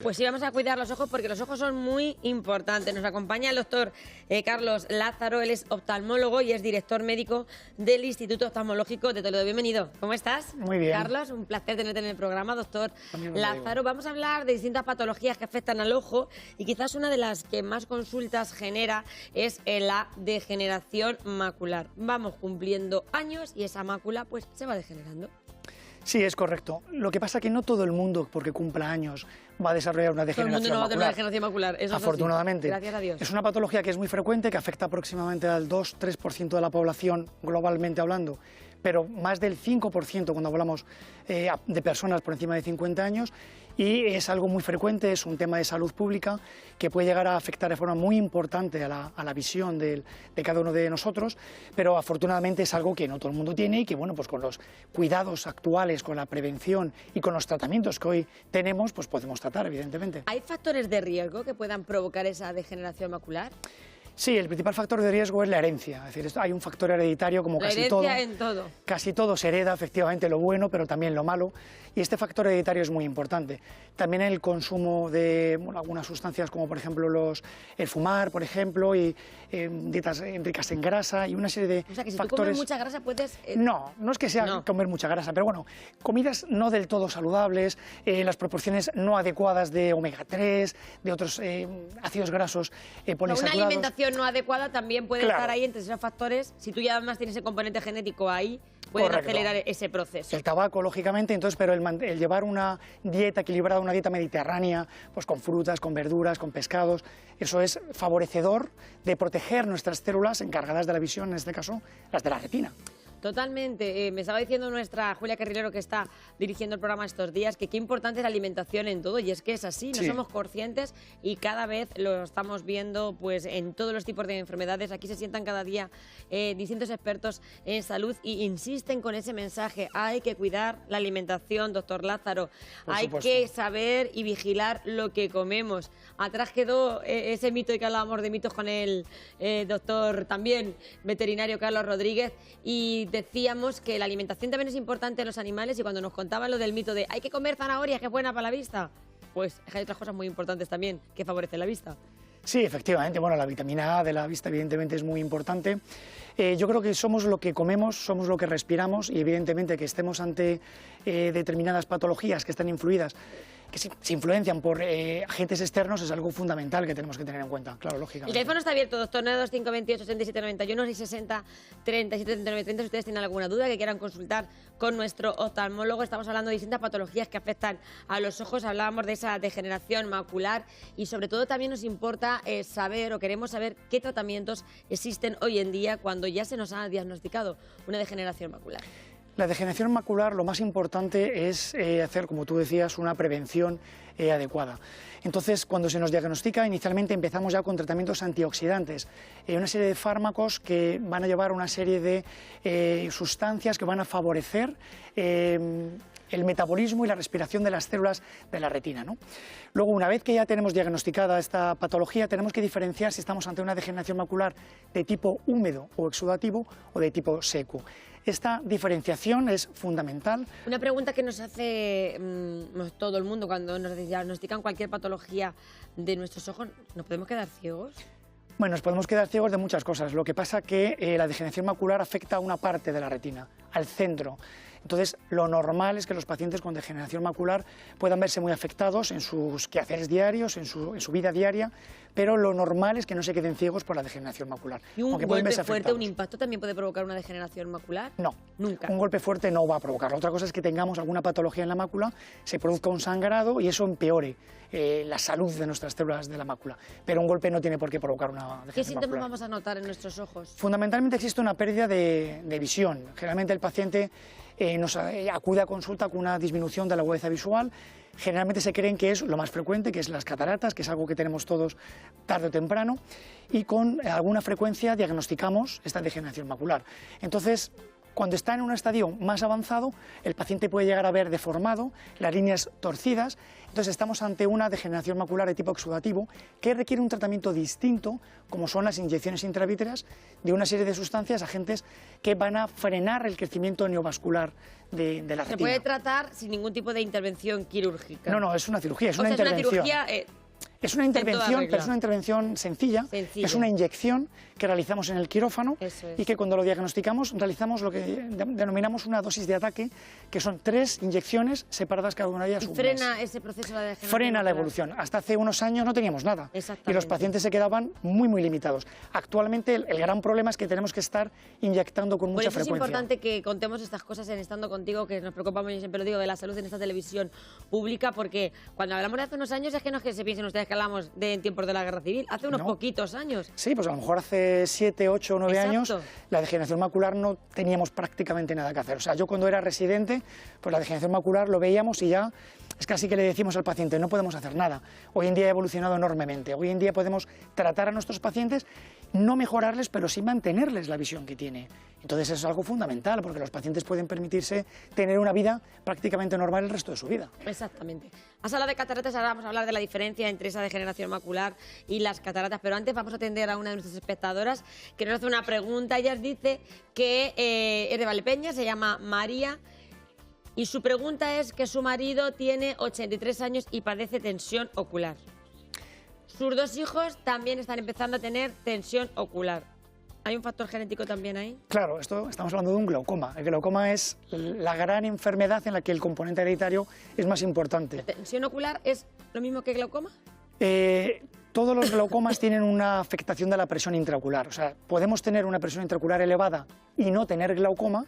Pues sí, vamos a cuidar los ojos porque los ojos son muy importantes. Nos acompaña el doctor Carlos Lázaro, él es oftalmólogo y es director médico del Instituto Oftalmológico de Toledo. Bienvenido, ¿cómo estás? Muy bien. Carlos, un placer tenerte en el programa, doctor Lázaro. Vamos a hablar de distintas patologías que afectan al ojo y quizás una de las que más consultas genera es la degeneración macular. Vamos cumpliendo años y esa mácula pues se va degenerando. Sí, es correcto. Lo que pasa es que no todo el mundo, porque cumpla años, va a desarrollar una degeneración macular. Todo el mundo no va a tener una degeneración macular, eso afortunadamente. Es así. Gracias a Dios. Es una patología que es muy frecuente, que afecta aproximadamente al 2-3% de la población, globalmente hablando, pero más del 5% cuando hablamos de personas por encima de 50 años, y es algo muy frecuente, es un tema de salud pública que puede llegar a afectar de forma muy importante a la visión de cada uno de nosotros, pero afortunadamente es algo que no todo el mundo tiene y que, bueno, pues con los cuidados actuales, con la prevención y con los tratamientos que hoy tenemos, pues podemos tratar, evidentemente. ¿Hay factores de riesgo que puedan provocar esa degeneración macular? Sí, el principal factor de riesgo es la herencia, es decir, hay un factor hereditario como casi todo. La herencia en todo. Casi todo se hereda, efectivamente, lo bueno, pero también lo malo, y este factor hereditario es muy importante. También el consumo de algunas sustancias como, por ejemplo, el fumar, por ejemplo, y dietas ricas en grasa y una serie de factores. O sea, que si tú comes mucha grasa puedes... No es que sea comer mucha grasa, pero bueno, comidas no del todo saludables, las proporciones no adecuadas de omega 3, de otros ácidos grasos poliinsaturados. Una alimentación no adecuada también puede estar ahí entre esos factores. Si tú ya además tienes el componente genético ahí, pueden acelerar ese proceso. El tabaco, lógicamente, entonces, pero el llevar una dieta equilibrada, una dieta mediterránea, pues con frutas, con verduras, con pescados, eso es favorecedor de proteger nuestras células encargadas de la visión, en este caso, las de la retina. Totalmente. Me estaba diciendo nuestra Julia Carrilero, que está dirigiendo el programa estos días, que qué importante es la alimentación en todo, y es que es así, no somos conscientes y cada vez lo estamos viendo pues en todos los tipos de enfermedades. Aquí se sientan cada día distintos expertos en salud y insisten con ese mensaje: hay que cuidar la alimentación, doctor Lázaro, hay que saber y vigilar lo que comemos. Atrás quedó ese mito de que hablábamos de mitos con el doctor también veterinario Carlos Rodríguez, y decíamos que la alimentación también es importante en los animales, y cuando nos contaban lo del mito de hay que comer zanahorias, que es buena para la vista, pues hay otras cosas muy importantes también que favorecen la vista. Sí, efectivamente, bueno, la vitamina A de la vista evidentemente es muy importante. Yo creo que somos lo que comemos, somos lo que respiramos, y evidentemente que estemos ante determinadas patologías que están influidas, que se influencian por agentes externos, es algo fundamental que tenemos que tener en cuenta, claro, lógicamente. El teléfono está abierto, doctor, 92528 6791 y 60 37 39 30. Si ustedes tienen alguna duda que quieran consultar con nuestro oftalmólogo, estamos hablando de distintas patologías que afectan a los ojos, hablábamos de esa degeneración macular, y sobre todo también nos importa saber, o queremos saber, qué tratamientos existen hoy en día cuando ya se nos ha diagnosticado una degeneración macular. La degeneración macular, lo más importante es hacer, como tú decías, una prevención adecuada. Entonces, cuando se nos diagnostica, inicialmente empezamos ya con tratamientos antioxidantes, una serie de fármacos que van a llevar una serie de sustancias que van a favorecer el metabolismo y la respiración de las células de la retina, ¿no? Luego, una vez que ya tenemos diagnosticada esta patología, tenemos que diferenciar si estamos ante una degeneración macular de tipo húmedo o exudativo o de tipo seco. Esta diferenciación es fundamental. Una pregunta que nos hace todo el mundo cuando nos diagnostican cualquier patología de nuestros ojos: ¿nos podemos quedar ciegos? Bueno, nos podemos quedar ciegos de muchas cosas. Lo que pasa es que la degeneración macular afecta a una parte de la retina, al centro. Entonces, lo normal es que los pacientes con degeneración macular puedan verse muy afectados en sus quehaceres diarios, en su vida diaria, pero lo normal es que no se queden ciegos por la degeneración macular. ¿Y un golpe fuerte, un impacto también puede provocar una degeneración macular? No, nunca. Un golpe fuerte no va a provocarlo. Otra cosa es que tengamos alguna patología en la mácula, se produzca un sangrado y eso empeore la salud de nuestras células de la mácula. Pero un golpe no tiene por qué provocar una degeneración macular. ¿Qué síntomas vamos a notar en nuestros ojos? Fundamentalmente existe una pérdida de visión. Generalmente el paciente nos acude a consulta con una disminución de la agudeza visual. Generalmente se creen que es lo más frecuente, que es las cataratas, que es algo que tenemos todos tarde o temprano, y con alguna frecuencia diagnosticamos esta degeneración macular. Entonces, Cuando está en un estadio más avanzado, el paciente puede llegar a ver deformado, las líneas torcidas. Entonces estamos ante una degeneración macular de tipo exudativo que requiere un tratamiento distinto, como son las inyecciones intravítreas de una serie de sustancias, agentes que van a frenar el crecimiento neovascular de la retina. Se puede tratar sin ningún tipo de intervención quirúrgica. No, es una cirugía, es una intervención. Es una intervención, pero es una intervención sencilla. Es una inyección que realizamos en el quirófano y que cuando lo diagnosticamos realizamos lo que denominamos una dosis de ataque, que son 3 inyecciones separadas cada una de ellas. ¿Y frena ese proceso de degeneración? Frena la evolución. Hasta hace unos años no teníamos nada y los pacientes se quedaban muy limitados. Actualmente el gran problema es que tenemos que estar inyectando con mucha frecuencia. Es importante que contemos estas cosas en Estando Contigo, que nos preocupamos, y siempre lo digo, de la salud en esta televisión pública, porque cuando hablamos de hace unos años es que no es que se piensen ustedes que hablamos de en tiempos de la Guerra Civil, hace unos poquitos años. Sí, pues a lo mejor hace 7, 8 o 9 años la degeneración macular no teníamos prácticamente nada que hacer. O sea, yo cuando era residente, pues la degeneración macular lo veíamos y ya es casi que le decimos al paciente, no podemos hacer nada. Hoy en día ha evolucionado enormemente. Hoy en día podemos tratar a nuestros pacientes, no mejorarles, pero sí mantenerles la visión que tiene. Entonces eso es algo fundamental, porque los pacientes pueden permitirse tener una vida prácticamente normal el resto de su vida. Exactamente. Has hablado de cataratas, ahora vamos a hablar de la diferencia entre esa degeneración macular y las cataratas, pero antes vamos a atender a una de nuestras espectadoras que nos hace una pregunta. Ella dice que es de Valdepeñas, se llama María, y su pregunta es que su marido tiene 83 años y padece tensión ocular. Sus 2 hijos también están empezando a tener tensión ocular. ¿Hay un factor genético también ahí? Claro, estamos hablando de un glaucoma. El glaucoma es la gran enfermedad en la que el componente hereditario es más importante. ¿La tensión ocular es lo mismo que glaucoma? Todos los glaucomas tienen una afectación de la presión intraocular. O sea, podemos tener una presión intraocular elevada y no tener glaucoma,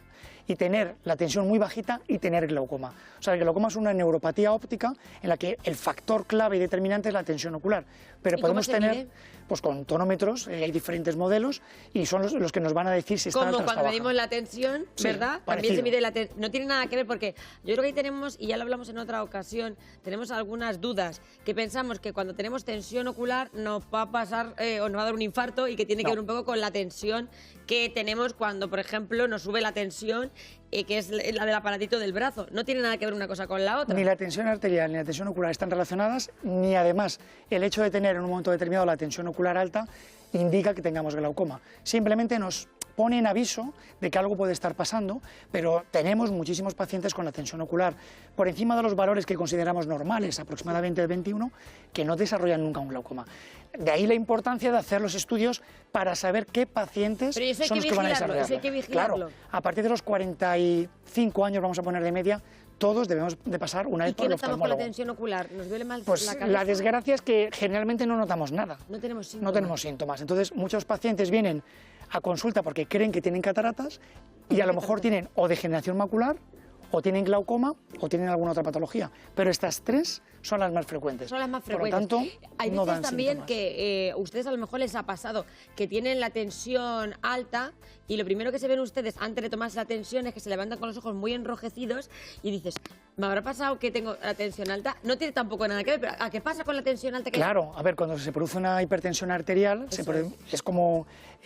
y tener la tensión muy bajita y tener glaucoma. O sea, el glaucoma es una neuropatía óptica en la que el factor clave y determinante es la tensión ocular. Pero podemos tener, pues con tonómetros, hay diferentes modelos y son los que nos van a decir si está alta o está baja. Como cuando medimos la tensión, ¿verdad? Sí, también se mide la tensión. No tiene nada que ver porque yo creo que ahí tenemos, y ya lo hablamos en otra ocasión, tenemos algunas dudas, que pensamos que cuando tenemos tensión ocular nos va a pasar o nos va a dar un infarto, y que tiene que ver un poco con la tensión que tenemos cuando, por ejemplo, nos sube la tensión, que es la del aparatito del brazo. No tiene nada que ver una cosa con la otra. Ni la tensión arterial ni la tensión ocular están relacionadas, ni además el hecho de tener en un momento determinado la tensión ocular alta indica que tengamos glaucoma. Simplemente nos pone en aviso de que algo puede estar pasando, pero tenemos muchísimos pacientes con la tensión ocular por encima de los valores que consideramos normales, aproximadamente el 21, que no desarrollan nunca un glaucoma. De ahí la importancia de hacer los estudios para saber qué pacientes son los que van a desarrollarlo. Eso hay que vigilarlo. Claro, a partir de los 45 años, vamos a poner de media, todos debemos de pasar una vez por el oftalmólogo. ¿Y qué notamos con la tensión ocular? ¿Nos duele mal pues la cabeza? La desgracia es que generalmente no notamos nada. No tenemos síntomas. No tenemos síntomas. Entonces, muchos pacientes vienen a consulta porque creen que tienen cataratas y a lo mejor tienen o degeneración macular, o tienen glaucoma, o tienen alguna otra patología. Pero estas 3 son las más frecuentes. Son las más frecuentes. Por lo tanto, hay no veces dan también síntomas. que ustedes a lo mejor les ha pasado que tienen la tensión alta y lo primero que se ven ustedes antes de tomarse la tensión es que se levantan con los ojos muy enrojecidos y dices, ¿me habrá pasado que tengo la tensión alta? No tiene tampoco nada que ver, pero ¿a qué pasa con la tensión alta? Claro, a ver, cuando se produce una hipertensión arterial, es como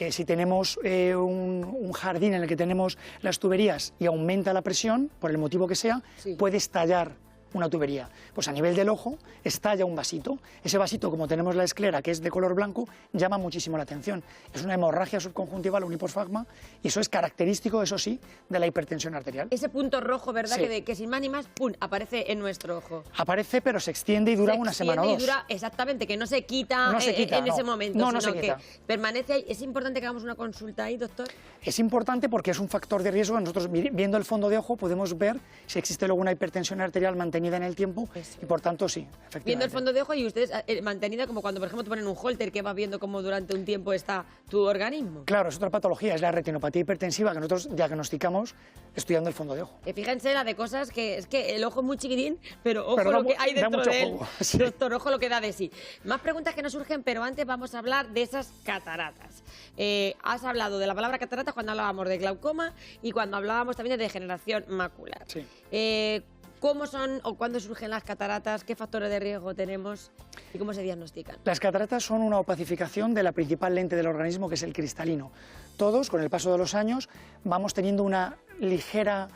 si tenemos un jardín en el que tenemos las tuberías y aumenta la presión, por el motivo que sea, puede estallar una tubería. Pues a nivel del ojo estalla un vasito. Ese vasito, como tenemos la esclera, que es de color blanco, llama muchísimo la atención. Es una hemorragia subconjuntival, un hiposfagma, y eso es característico, eso sí, de la hipertensión arterial. Ese punto rojo, ¿verdad? Que sin más ni más, ¡pum!, aparece en nuestro ojo. Aparece, pero se extiende y dura una semana o 2. Exactamente, que no se quita, en ese momento, no se quita. Que permanece ahí. ¿Es importante que hagamos una consulta ahí, doctor? Es importante porque es un factor de riesgo. Nosotros, viendo el fondo de ojo, podemos ver si existe luego una hipertensión arterial mantenida en el tiempo y, por tanto, sí, efectivamente. Viendo el fondo de ojo y ustedes mantenida como cuando, por ejemplo, te ponen un holter que vas viendo cómo durante un tiempo está tu organismo. Claro, es otra patología, es la retinopatía hipertensiva que nosotros diagnosticamos estudiando el fondo de ojo. Fíjense la de cosas que es que el ojo es muy chiquitín, pero ojo lo que hay dentro de él. Sí. Doctor, ojo lo que da de sí. Más preguntas que nos surgen, pero antes vamos a hablar de esas cataratas. Has hablado de la palabra cataratas cuando hablábamos de glaucoma y cuando hablábamos también de degeneración macular. Sí. ¿Cómo son o cuándo surgen las cataratas? ¿Qué factores de riesgo tenemos y cómo se diagnostican? Las cataratas son una opacificación de la principal lente del organismo, que es el cristalino. Todos, con el paso de los años, vamos teniendo una ligera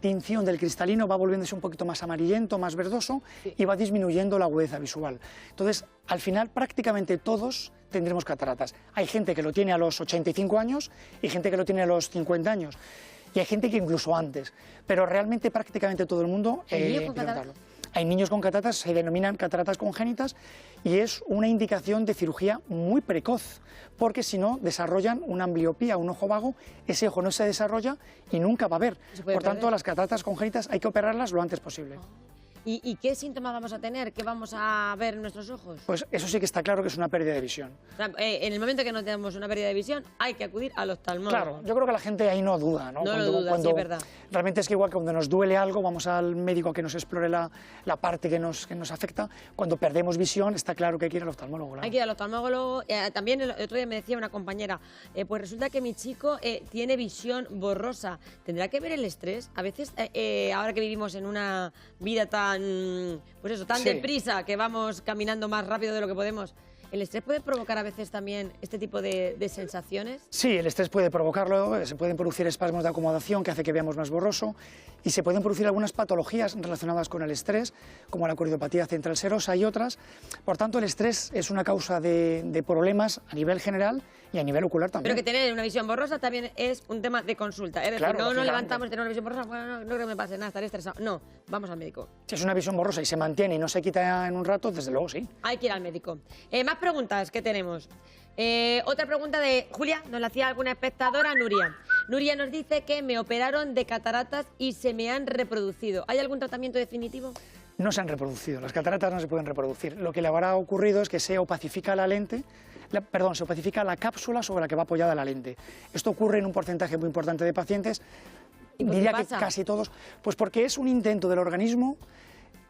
tinción del cristalino, va volviéndose un poquito más amarillento, más verdoso, y va disminuyendo la agudeza visual. Entonces, al final, prácticamente todos tendremos cataratas. Hay gente que lo tiene a los 85 años y gente que lo tiene a los 50 años. Y hay gente que incluso antes, pero realmente prácticamente todo el mundo Hay niños con cataratas, se denominan cataratas congénitas, y es una indicación de cirugía muy precoz, porque si no desarrollan una ambliopía, un ojo vago, ese ojo no se desarrolla y nunca va a ver. Por tanto, las cataratas congénitas hay que operarlas lo antes posible. ¿Y qué síntomas vamos a tener? ¿Qué vamos a ver en nuestros ojos? Pues eso sí que está claro que es una pérdida de visión. O sea, en el momento que no tenemos una pérdida de visión, hay que acudir al oftalmólogo. Claro, yo creo que la gente ahí no duda, ¿no? No lo duda, sí, es verdad. Realmente es que igual que cuando nos duele algo, vamos al médico a que nos explore la parte que nos afecta. Cuando perdemos visión, está claro que hay que ir al oftalmólogo. Claro. Hay que ir al oftalmólogo. También el otro día me decía una compañera, pues resulta que mi chico tiene visión borrosa. ¿Tendrá que ver el estrés? A veces, ahora que vivimos en una vida tan... Pues eso, tan deprisa, que vamos caminando más rápido de lo que podemos. ¿El estrés puede provocar a veces también este tipo de sensaciones? Sí, el estrés puede provocarlo, se pueden producir espasmos de acomodación que hace que veamos más borroso, y se pueden producir algunas patologías relacionadas con el estrés, como la coriopatía central serosa y otras. Por tanto, el estrés es una causa de problemas a nivel general y a nivel ocular también. Pero que tener una visión borrosa también es un tema de consulta. Es decir, claro, no nos levantamos y tenemos una visión borrosa, bueno, no creo que me pase nada, estaré estresado. No, vamos al médico. Si es una visión borrosa y se mantiene y no se quita en un rato, desde luego sí. Hay que ir al médico. Más preguntas que tenemos. Otra pregunta de Julia, nos la hacía alguna espectadora, Nuria. Nuria nos dice que me operaron de cataratas y se me han reproducido. ¿Hay algún tratamiento definitivo? No se han reproducido, las cataratas no se pueden reproducir. Lo que le habrá ocurrido es que se opacifica la lente, se opacifica la cápsula sobre la que va apoyada la lente. Esto ocurre en un porcentaje muy importante de pacientes, diría que casi todos, pues porque es un intento del organismo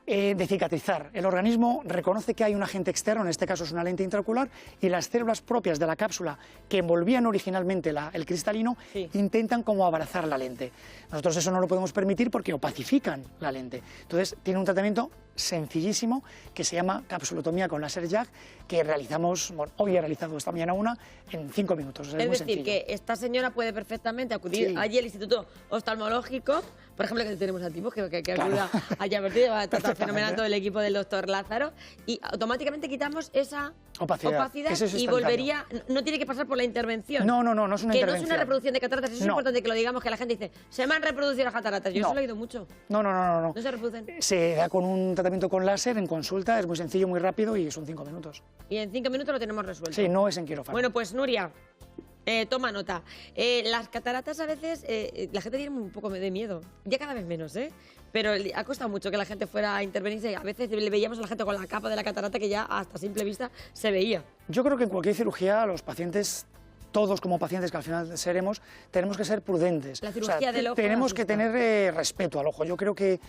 de cicatrizar. El organismo reconoce que hay un agente externo, en este caso es una lente intraocular, y las células propias de la cápsula que envolvían originalmente el cristalino intentan como abrazar la lente. Nosotros eso no lo podemos permitir porque opacifican la lente. Entonces tiene un tratamiento sencillísimo que se llama capsulotomía con láser JAG, que realizamos, bueno, hoy he realizado esta mañana una, en 5 minutos. Es decir, sencillo. Que esta señora puede perfectamente acudir allí al Instituto Oftalmológico, por ejemplo, que tenemos a Timo, que ayuda a Yavertido, va a tratar fenomenal todo el equipo del doctor Lázaro, y automáticamente quitamos esa opacidad y volvería, no tiene que pasar por la intervención. No es una intervención. Que no es una reproducción de cataratas, eso es importante que lo digamos, que la gente dice, se me han reproducido las cataratas, yo eso lo he oído mucho. No. ¿No se reproducen? Se da con un tratamiento con láser en consulta, es muy sencillo, muy rápido y son 5 minutos. Y en 5 minutos lo tenemos resuelto. Sí, no es en quirófano. Bueno, pues Nuria, toma nota. Las cataratas a veces, la gente tiene un poco de miedo, ya cada vez menos, pero ha costado mucho que la gente fuera a intervenirse. A veces le veíamos a la gente con la capa de la catarata que ya hasta simple vista se veía. Yo creo que en cualquier cirugía los pacientes, todos como pacientes que al final seremos, tenemos que ser prudentes. La cirugía del ojo tenemos que tener respeto al ojo. Yo creo que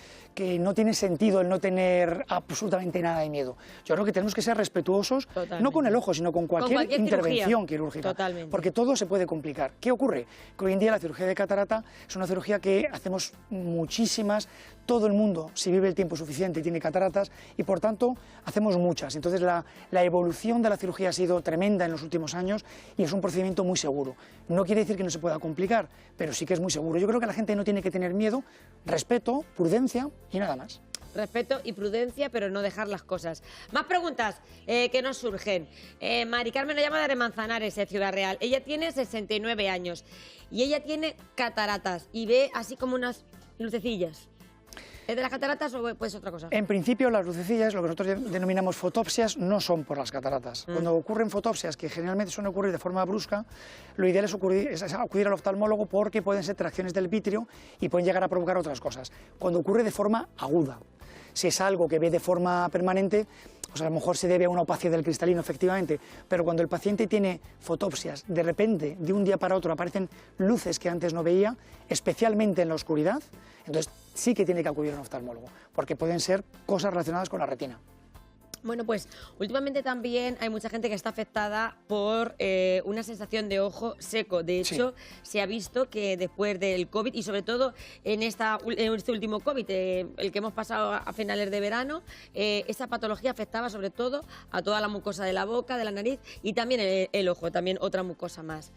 no tiene sentido el no tener absolutamente nada de miedo. Yo creo que tenemos que ser respetuosos, no con el ojo, sino con cualquier intervención quirúrgica. Totalmente. Porque todo se puede complicar. ¿Qué ocurre? Que hoy en día la cirugía de catarata es una cirugía que hacemos muchísimas. Todo el mundo, si vive el tiempo suficiente, tiene cataratas y por tanto hacemos muchas. Entonces la evolución de la cirugía ha sido tremenda en los últimos años y es un procedimiento muy seguro. No quiere decir que no se pueda complicar, pero sí que es muy seguro. Yo creo que la gente no tiene que tener miedo, respeto, prudencia y nada más. Respeto y prudencia, pero no dejar las cosas. Más preguntas que nos surgen. Mari Carmen nos llama de Manzanares, Ciudad Real. Ella tiene 69 años y ella tiene cataratas y ve así como unas lucecillas. ¿Es de las cataratas o puede ser otra cosa? En principio, las lucecillas, lo que nosotros denominamos fotopsias, no son por las cataratas. Cuando ocurren fotopsias, que generalmente suelen ocurrir de forma brusca, lo ideal es acudir al oftalmólogo porque pueden ser tracciones del vítreo y pueden llegar a provocar otras cosas. Cuando ocurre de forma aguda, si es algo que ve de forma permanente, pues a lo mejor se debe a una opacidad del cristalino, efectivamente, pero cuando el paciente tiene fotopsias, de repente, de un día para otro, aparecen luces que antes no veía, especialmente en la oscuridad, entonces sí que tiene que acudir a un oftalmólogo, porque pueden ser cosas relacionadas con la retina. Bueno, pues últimamente también hay mucha gente que está afectada por una sensación de ojo seco. De hecho, se ha visto que después del COVID y sobre todo en este último COVID, el que hemos pasado a finales de verano, esa patología afectaba sobre todo a toda la mucosa de la boca, de la nariz y también el ojo, también otra mucosa más.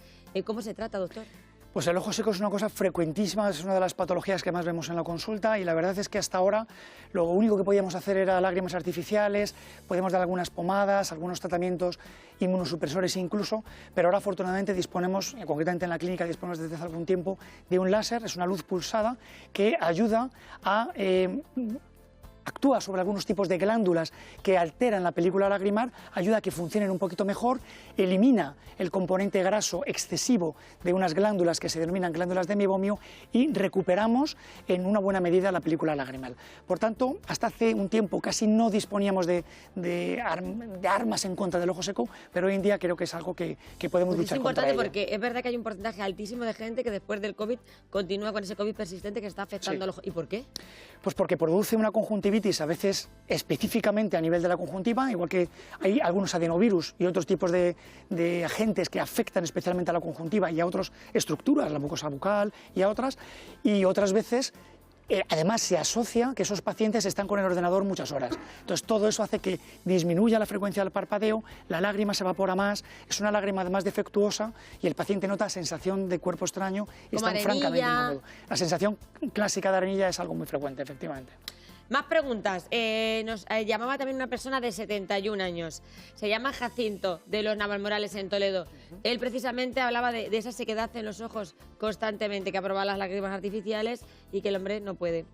¿Cómo se trata, doctor? Pues el ojo seco es una cosa frecuentísima, es una de las patologías que más vemos en la consulta y la verdad es que hasta ahora lo único que podíamos hacer era lágrimas artificiales, podemos dar algunas pomadas, algunos tratamientos inmunosupresores incluso, pero ahora afortunadamente disponemos, concretamente en la clínica disponemos desde hace algún tiempo de un láser, es una luz pulsada que ayuda a... actúa sobre algunos tipos de glándulas que alteran la película lagrimal, ayuda a que funcionen un poquito mejor, elimina el componente graso excesivo de unas glándulas que se denominan glándulas de mebomio y recuperamos en una buena medida la película lagrimal. Por tanto, hasta hace un tiempo casi no disponíamos de armas en contra del ojo seco, pero hoy en día creo que es algo que podemos luchar contra ello. Es importante porque es verdad que hay un porcentaje altísimo de gente que después del COVID continúa con ese COVID persistente que está afectando al ojo. ¿Y por qué? Pues porque produce una conjuntivitis a veces específicamente a nivel de la conjuntiva, igual que hay algunos adenovirus y otros tipos de agentes que afectan especialmente a la conjuntiva y a otras estructuras, la mucosa bucal y a otras, y otras veces además se asocia que esos pacientes están con el ordenador muchas horas. Entonces todo eso hace que disminuya la frecuencia del parpadeo, la lágrima se evapora más, es una lágrima además defectuosa y el paciente nota sensación de cuerpo extraño y están francamente incómodos. La sensación clásica de arenilla es algo muy frecuente, efectivamente. Más preguntas. Nos llamaba también una persona de 71 años. Se llama Jacinto, de los Navalmorales en Toledo. Él precisamente hablaba de esa sequedad en los ojos constantemente, que aprobaba las lágrimas artificiales y que el hombre no puede.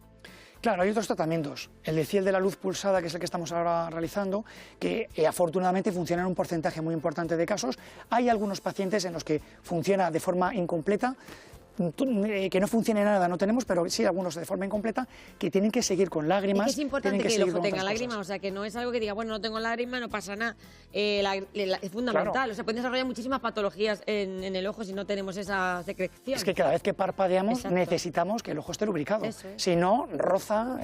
Claro, hay otros tratamientos. El de la luz pulsada, que es el que estamos ahora realizando, que afortunadamente funciona en un porcentaje muy importante de casos. Hay algunos pacientes en los que funciona de forma incompleta, que no funcione nada no tenemos, pero sí algunos de forma incompleta que tienen que seguir con lágrimas. Es importante que el ojo tenga lágrimas, o sea, que no es algo que diga, bueno, no tengo lágrimas, no pasa nada. Es fundamental, claro. O sea, pueden desarrollar muchísimas patologías en el ojo si no tenemos esa secreción. Es que cada vez que parpadeamos necesitamos que el ojo esté lubricado. Si no, roza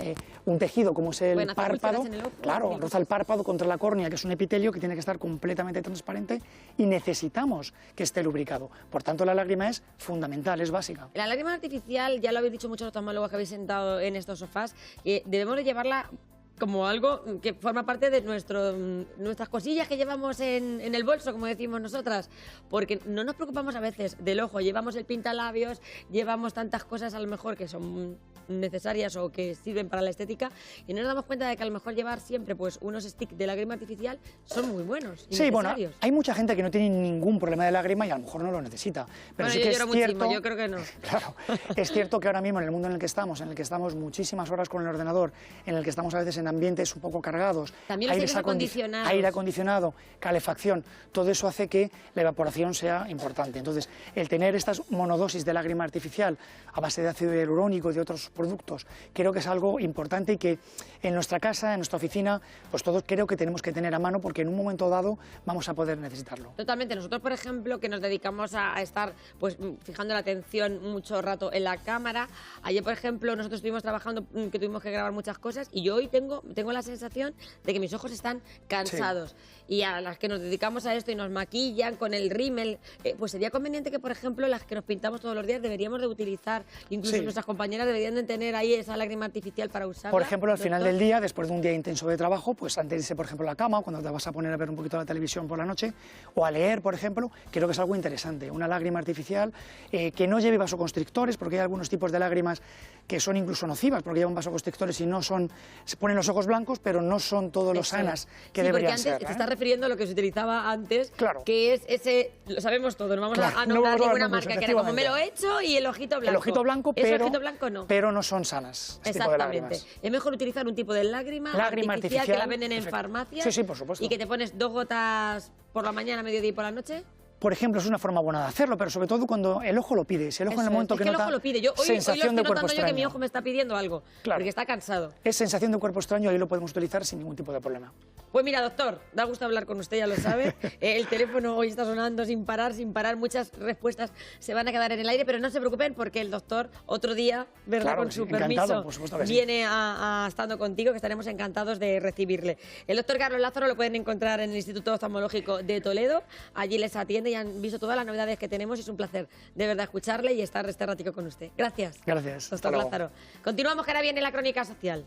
un tejido como es el párpado, claro, roza el párpado contra la córnea, que es un epitelio que tiene que estar completamente transparente y necesitamos que esté lubricado. Por tanto, la lágrima es fundamental, es básica. La lágrima artificial, ya lo habéis dicho muchos oftalmólogos que habéis sentado en estos sofás, debemos de llevarla como algo que forma parte de nuestras cosillas que llevamos en el bolso, como decimos nosotras, porque no nos preocupamos a veces del ojo, llevamos el pintalabios, llevamos tantas cosas a lo mejor que son necesarias o que sirven para la estética y no nos damos cuenta de que a lo mejor llevar siempre pues unos sticks de lágrima artificial son muy buenos y sí, necesarios. Bueno, hay mucha gente que no tiene ningún problema de lágrima y a lo mejor no lo necesita. Pero bueno, sí yo que lloro muchísimo, yo creo que no. Claro, es cierto que ahora mismo en el mundo en el que estamos muchísimas horas con el ordenador, en el que estamos a veces en ambientes un poco cargados, también aire acondicionado, calefacción, todo eso hace que la evaporación sea importante. Entonces, el tener estas monodosis de lágrima artificial a base de ácido hialurónico y de otros productos, creo que es algo importante y que en nuestra casa, en nuestra oficina, pues todos creo que tenemos que tener a mano porque en un momento dado vamos a poder necesitarlo. Totalmente. Nosotros, por ejemplo, que nos dedicamos a estar pues fijando la atención mucho rato en la cámara, ayer, por ejemplo, nosotros estuvimos trabajando, que tuvimos que grabar muchas cosas y yo hoy tengo la sensación de que mis ojos están cansados. Sí. Y a las que nos dedicamos a esto y nos maquillan con el rímel, pues sería conveniente que, por ejemplo, las que nos pintamos todos los días deberíamos de utilizar, incluso nuestras compañeras deberían de tener ahí esa lágrima artificial para usarla. Por ejemplo, al final del día, después de un día intenso de trabajo, pues antes de irse, por ejemplo, a la cama, cuando te vas a poner a ver un poquito la televisión por la noche, o a leer, por ejemplo, creo que es algo interesante, una lágrima artificial que no lleve vasoconstrictores, porque hay algunos tipos de lágrimas que son incluso nocivas, porque llevan vasoconstrictores y no son, se ponen los ojos blancos, pero no son todos los sanas que deberían ser. Te estás refiriendo a lo que se utilizaba antes, claro, que es ese, lo sabemos todos, no vamos a nombrar ninguna marca, que era como me lo he hecho y el ojito blanco. El ojito blanco, pero no son sanas. Exactamente. Es mejor utilizar un tipo de lágrima artificial que la venden en farmacias. Sí, por supuesto. Y que te pones 2 gotas por la mañana, mediodía y por la noche. por ejemplo, es una forma buena de hacerlo, pero sobre todo cuando el ojo lo pide. Si el ojo en el momento es que el nota ojo lo pide. Hoy lo sensación estoy de cuerpo notando yo que mi extraño. ojo me está pidiendo algo, Claro. porque está cansado. Es sensación de cuerpo extraño, ahí lo podemos utilizar sin ningún tipo de problema. Pues mira, doctor, da gusto hablar con usted, ya lo sabe. El teléfono hoy está sonando sin parar. Muchas respuestas se van a quedar en el aire, pero no se preocupen porque el doctor otro día, ¿verdad? Claro, Con su encantado, permiso, por supuesto que sí. viene estando contigo, que estaremos encantados de recibirle. El doctor Carlos Lázaro lo pueden encontrar en el Instituto Oftalmológico de Toledo. Allí les atiende y han visto todas las novedades que tenemos y es un placer de verdad escucharle y estar este ratico con usted. Gracias. Gracias. Hasta Doctor luego. Lázaro. Continuamos, que ahora viene la crónica social.